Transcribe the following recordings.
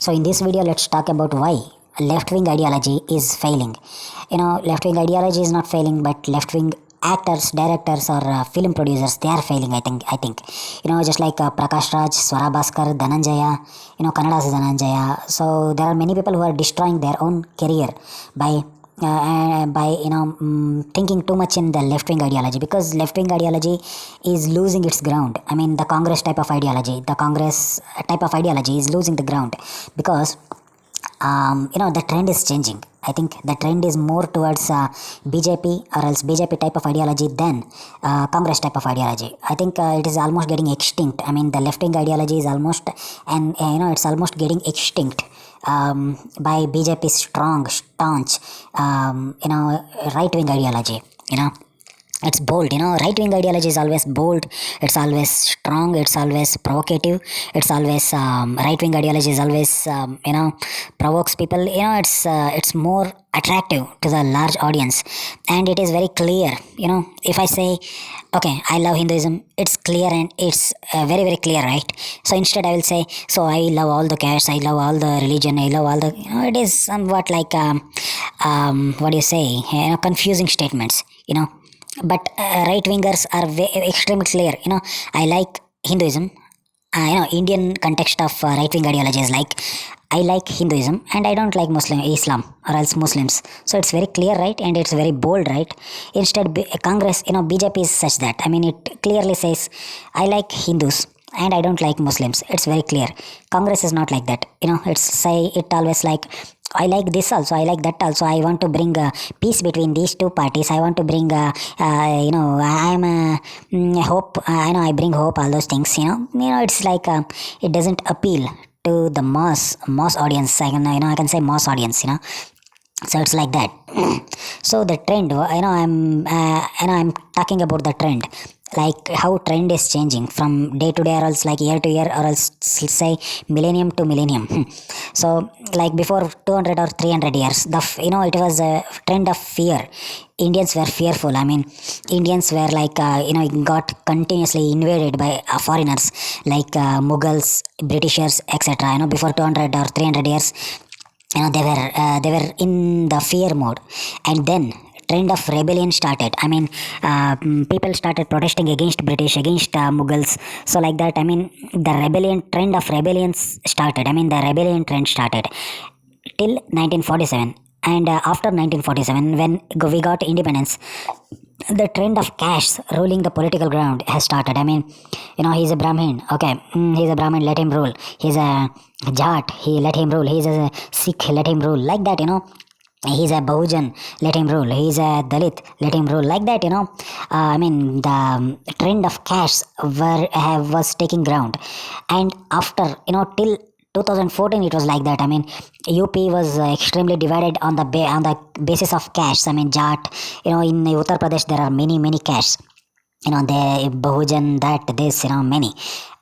So in this video, let's talk about why left-wing ideology is failing. Left-wing ideology is not failing, but left-wing actors, directors, or film producers, they are failing. I think. Just like Prakash Raj, Swara Bhaskar, Dhananjaya. Kannada's Dhananjaya. So there are many people who are destroying their own career by thinking too much in the left-wing ideology, because left-wing ideology is losing its ground. I mean, the Congress type of ideology is losing the ground, because the trend is changing. I think the trend is more towards BJP, or else BJP type of ideology, than Congress type of ideology. I think it is almost getting extinct. I mean, the left-wing ideology is almost, and it's almost getting extinct by BJP's strong, staunch, right-wing ideology. It's bold. Right-wing ideology is always bold, it's always strong, it's always provocative, it's always right-wing ideology is always provokes people. It's more attractive to the large audience, and it is very clear. If I say, okay, I love Hinduism, it's clear, and it's very, very clear, right? So instead I will say, so I love all the castes, I love all the religion, I love all the, it is somewhat like what do you say, confusing statements. But right-wingers are extremely clear. I like Hinduism. Indian context of right-wing ideology is like, I like Hinduism and I don't like Islam, or else Muslims. So it's very clear, right? And it's very bold, right? Instead, Congress, BJP is such that, I mean, it clearly says, I like Hindus and I don't like Muslims. It's very clear. Congress is not like that. It always like, I like this also, I like that also, I want to bring peace between these two parties, I want to bring hope, I bring hope, all those things. It's like it doesn't appeal to the mass audience. I can say mass audience. So it's like that. So the trend, I'm talking about the trend, like how trend is changing from day to day, or else like year to year, or else say millennium to millennium. So like before 200 or 300 years, it was a trend of fear. Indians were fearful. I mean, Indians were like got continuously invaded by foreigners like Mughals, Britishers, etc. Before 200 or 300 years, they were in the fear mode. And then trend of rebellion started. I mean, people started protesting against British, against Mughals. So like that, I mean, the trend of rebellions started. I mean, the rebellion trend started till 1947. And after 1947, when we got independence, the trend of castes ruling the political ground has started. I mean, he's a Brahmin. Okay, he's a Brahmin, let him rule. He's a Jat, let him rule. He's a Sikh, let him rule. Like that, he's a Bahujan, let him rule. He's a Dalit, let him rule. Like that, I mean, the trend of castes was taking ground. And after, till 2014, it was like that. I mean, UP was extremely divided on the basis of castes. I mean, Jat. In Uttar Pradesh, there are many castes. The Bahujan, that, this, many.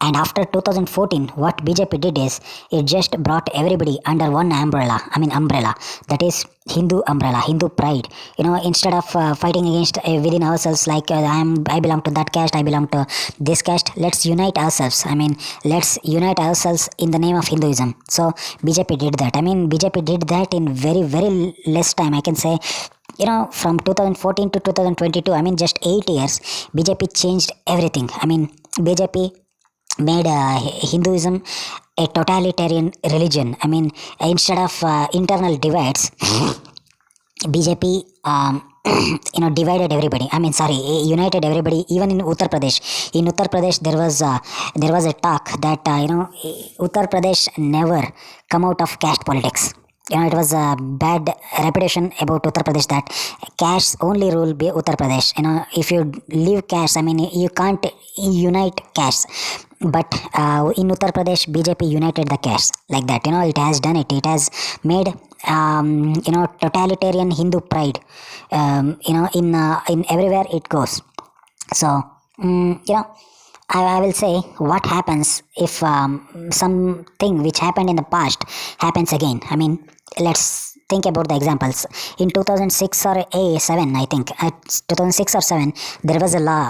And after 2014, what BJP did is, it just brought everybody under one umbrella. I mean, umbrella. That is Hindu umbrella, Hindu pride. Instead of fighting against within ourselves, like I belong to that caste, I belong to this caste. Let's unite ourselves. I mean, let's unite ourselves in the name of Hinduism. So BJP did that. I mean, BJP did that in very, very less time. I can say, from 2014 to 2022, I mean, just 8 years, BJP changed everything. I mean, BJP made Hinduism a totalitarian religion. I mean, instead of internal divides, BJP divided everybody. I mean, sorry, united everybody. Even in Uttar Pradesh, there was a talk that Uttar Pradesh never come out of caste politics. It was a bad reputation about Uttar Pradesh, that castes only rule Uttar Pradesh. If you leave castes, I mean, you can't unite castes. But in Uttar Pradesh, BJP united the castes like that. It has done it. It has made totalitarian Hindu pride. In everywhere it goes. So I will say, what happens if something which happened in the past happens again. I mean, let's think about the examples. In 2006 or 7, I think, 2006 or 7, there was a law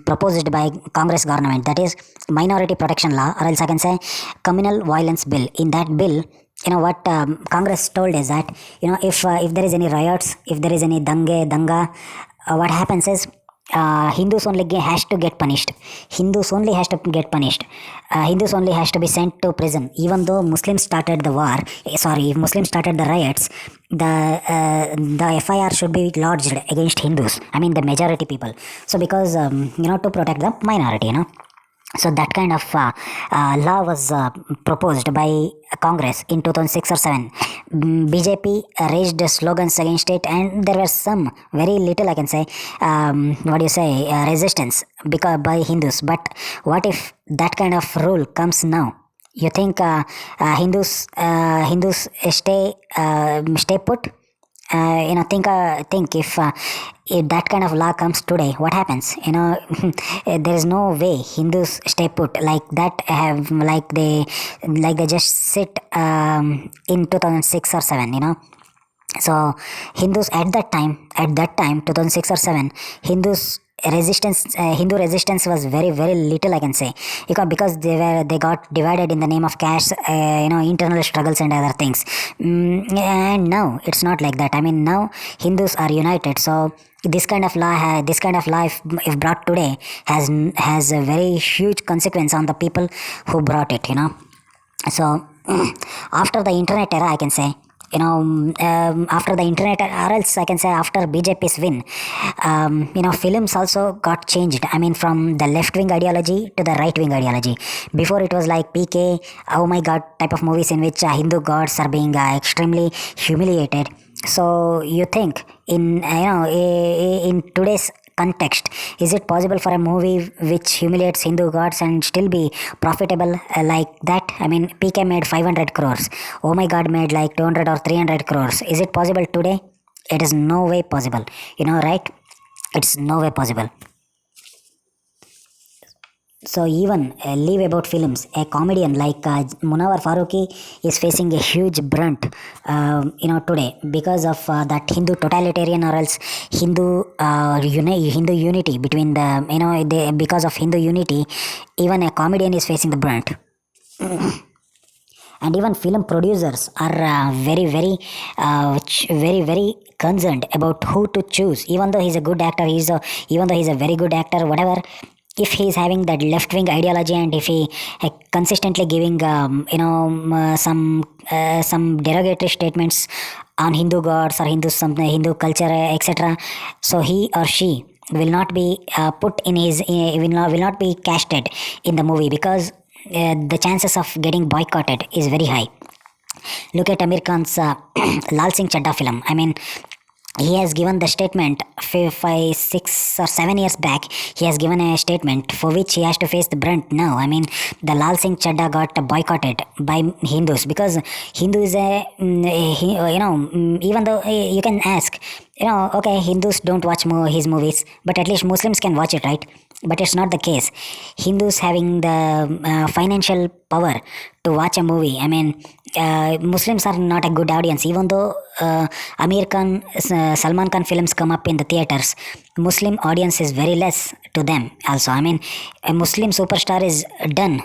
proposed by Congress government, that is minority protection law, or else I can say communal violence bill. In that bill, what Congress told is that, if there is any riots, if there is any danga, what happens is, Hindus only has to get punished. Hindus only has to get punished. Hindus only has to be sent to prison. Even though Muslims started the war, if Muslims started the riots, the FIR should be lodged against Hindus. I mean the majority people. So because to protect the minority, So that kind of law was proposed by Congress in 2006 or 7. BJP raised slogans against it, and there were some very little, I can say, resistance because by Hindus. But what if that kind of rule comes now? You think Hindus stay put? Think if that kind of law comes today, what happens? There is no way Hindus stay put like that. They just sit in 2006 or 7. So Hindus at that time 2006 or 7, Hindu resistance was very very little, I can say, because they got divided in the name of caste, internal struggles and other things. And now it's not like that. I mean, now Hindus are united. So this kind of law if brought today has a very huge consequence on the people who brought it. So after the internet era, I can say, after the internet, or else I can say after BJP's win, films also got changed. I mean, from the left-wing ideology to the right-wing ideology. Before it was like PK, oh my god, type of movies in which Hindu gods are being extremely humiliated. So you think in today's context, is it possible for a movie which humiliates Hindu gods and still be profitable like that? I mean, PK made 500 crores. Oh my god made like 200 or 300 crores. Is it possible today? It is no way possible. Right? It's no way possible. So even leave about films, a comedian like Munawar Farooqi is facing a huge brunt, today because of that Hindu totalitarian or else Hindu Hindu unity between because of Hindu unity, even a comedian is facing the brunt. And even film producers are very very concerned about who to choose. Even though he's a good actor, even though he's a very good actor, whatever. If he is having that left-wing ideology, and if he consistently giving some derogatory statements on Hindu gods or Hindu culture, etc., so he or she will not be put in his will not be casted in the movie, because the chances of getting boycotted is very high. Look at Amir Khan's Lal Singh Chadda film. I mean, he has given the statement 5, 6 or 7 years back. He has given a statement for which he has to face the brunt now. I mean, the Lal Singh Chadda got boycotted by Hindus, because Hindu is even though you can ask, okay, Hindus don't watch his movies, but at least Muslims can watch it, right? But it's not the case. Hindus having the financial power to watch a movie. I mean, Muslims are not a good audience. Even though Amir Khan, Salman Khan films come up in the theaters, Muslim audience is very less to them also. I mean, a Muslim superstar is done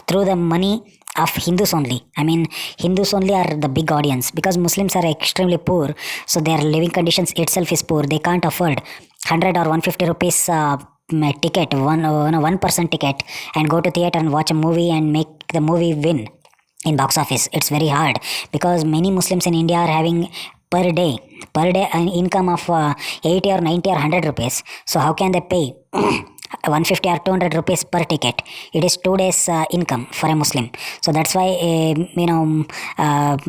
through the money of Hindus only. I mean, Hindus only are the big audience, because Muslims are extremely poor, so their living conditions itself is poor. They can't afford 100 or 150 rupees ticket, one person ticket, and go to theater and watch a movie and make the movie win in box office. It's very hard, because many Muslims in India are having per day an income of 80 or 90 or 100 rupees. So how can they pay 150 or 200 rupees per ticket? It is 2 days income for a Muslim. So that's why right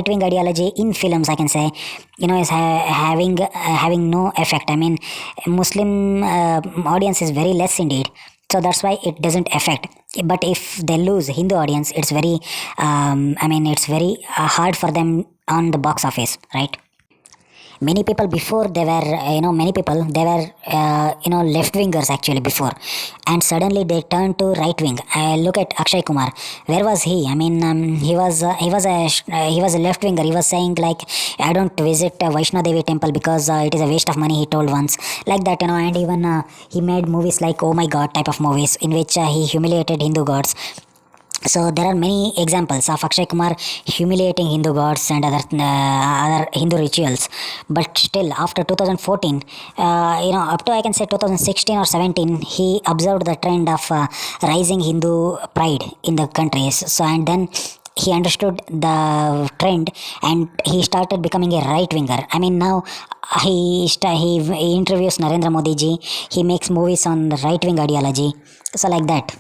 wing ideology in films, I can say, is having no effect. I mean, Muslim audience is very less indeed. So that's why it doesn't affect. But if they lose Hindu audience, it's very it's very hard for them on the box office, right? Many people before they were many people they were left wingers actually before, and suddenly they turned to right wing. Look at Akshay Kumar. Where was he? I mean, he was a left winger. He was saying like, I don't visit Vaishno Devi temple because it is a waste of money, he told once, like that, and even he made movies like Oh My God type of movies in which he humiliated Hindu gods. So there are many examples of Akshay Kumar humiliating Hindu gods and other Hindu rituals. But still, after 2014, up to I can say 2016 or 17, he observed the trend of rising Hindu pride in the countries. So and then he understood the trend and he started becoming a right winger. I mean, now he interviews Narendra Modi ji. He makes movies on right wing ideology. So like that.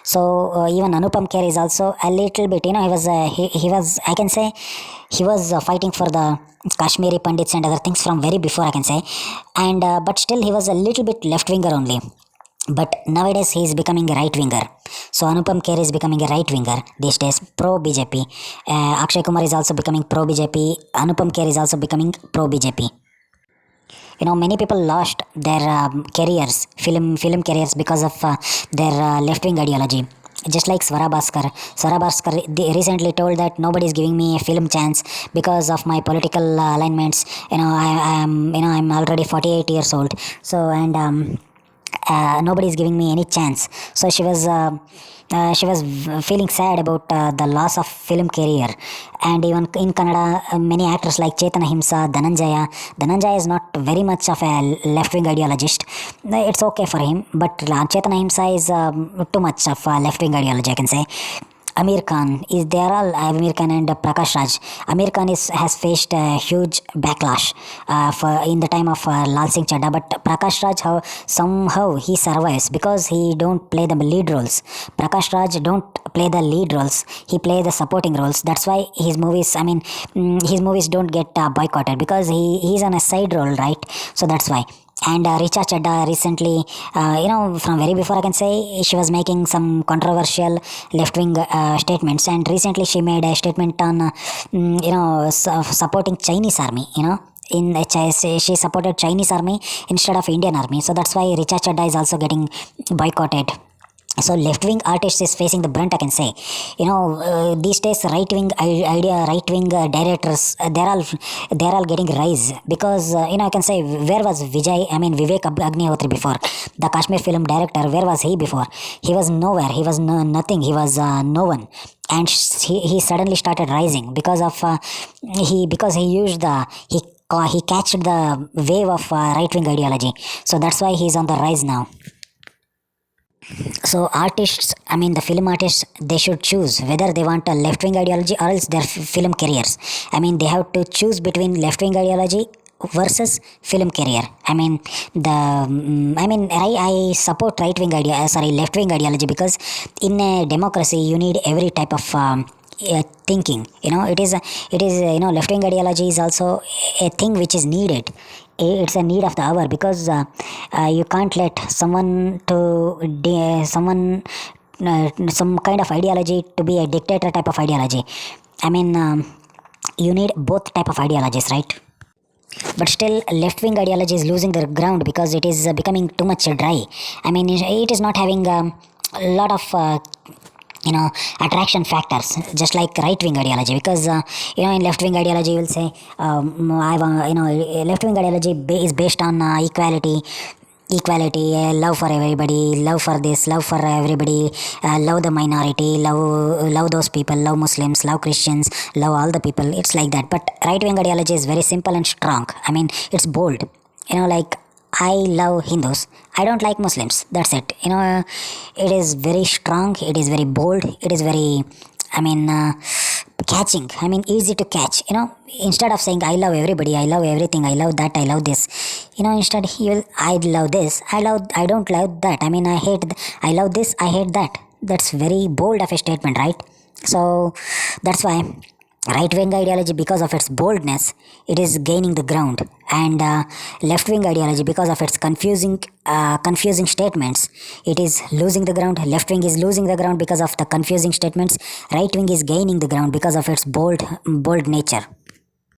So even Anupam Kher is also a little bit, he was, I can say, he was fighting for the Kashmiri Pandits and other things from very before, I can say, and but still he was a little bit left winger only. But nowadays he is becoming a right winger. So Anupam Kher is becoming a right winger these days, pro BJP. Akshay Kumar is also becoming pro BJP. Anupam Kher is also becoming pro BJP. Many people lost their film careers because of their left wing ideology, just like Swara Bhaskar recently told that nobody is giving me a film chance because of my political alignments. I'm already 48 years old, so and nobody is giving me any chance. So she was feeling sad about the loss of film career. And even in Kannada, many actors like Chetana Himsa, Dhananjaya is not very much of a left wing ideologist. It's okay for him, but Chetana Himsa is too much of a left wing ideology, I can say. Amir Khan is they are all Amir Khan and Prakash Raj. Amir Khan has faced a huge backlash for in the time of Lal Singh Chadda, but Prakash Raj somehow he survives because he don't play the lead roles. Prakash Raj don't play the lead roles; he play the supporting roles. That's why his movies, his movies don't get boycotted because he's on a side role, right? So that's why. And Richa Chadda recently, from very before I can say, she was making some controversial left-wing statements, and recently she made a statement on, supporting Chinese army. She supported Chinese army instead of Indian army, so that's why Richa Chadda is also getting boycotted. So left wing artists is facing the brunt, I can say. These days right wing directors, they're all getting rise because I can say, where was Vivek Agnihotri before? The Kashmir film director, where was he before? He was nowhere. He was nothing. He was no one. And he suddenly started rising because of he used he catched the wave of right wing ideology. So that's why he's on the rise now. So artists, the film artists, they should choose whether they want a left wing ideology or else their film careers. They have to choose between left wing ideology versus film career. I support left wing ideology because in a democracy you need every type of thinking. Left wing ideology is also a thing which is needed. It's a need of the hour because you can't let someone some kind of ideology to be a dictator type of ideology. You need both type of ideologies, right? But still left wing ideology is losing their ground because it is becoming too much dry. It is not having a lot of attraction factors, just like right wing ideology, because in left wing ideology you will say, left wing ideology is based on equality, love for everybody, love for this, love for everybody, love the minority, love those people, love Muslims, love Christians, love all the people. It's like that. But right wing ideology is very simple and strong. It's bold. Like, I love Hindus, I don't like Muslims. That's it. It is very strong, it is very bold, it is very, catching. Easy to catch. Instead of saying I love everybody, I love everything, I love that, I love this. Instead he will, I love this, I don't love that. I hate, I love this, I hate that. That's very bold of a statement, right? So that's why right wing ideology, because of its boldness, it is gaining the ground, and left wing ideology, because of its confusing statements, it is losing the ground. Left wing is losing the ground because of the confusing statements. Right wing is gaining the ground because of its bold nature.